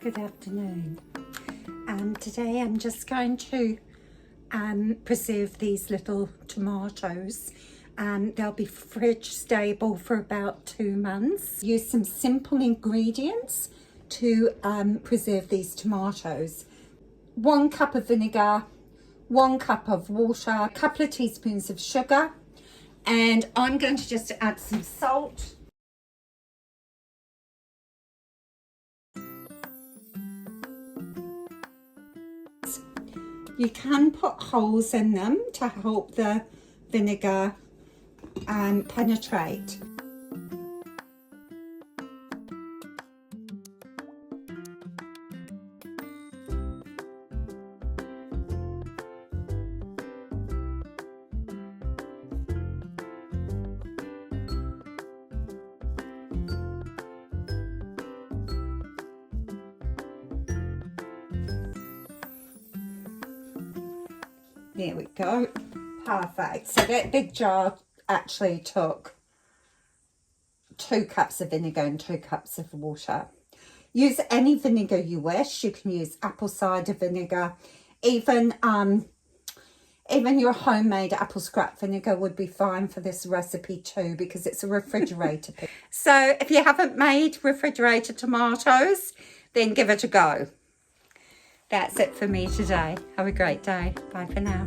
Good afternoon. Today I'm just going to preserve these little tomatoes. They'll be fridge stable for about 2 months. Use some simple ingredients to preserve these tomatoes. 1 cup of vinegar, 1 cup of water, a couple of teaspoons of sugar, and I'm going to just add some salt. You can put holes in them to help the vinegar penetrate. There we go. Perfect. So that big jar actually took 2 cups of vinegar and 2 cups of water. Use any vinegar you wish. You can use apple cider vinegar. Even your homemade apple scrap vinegar would be fine for this recipe too, because it's a refrigerator pickle. So if you haven't made refrigerator tomatoes, then give it a go. That's it for me today. Have a great day. Bye for now.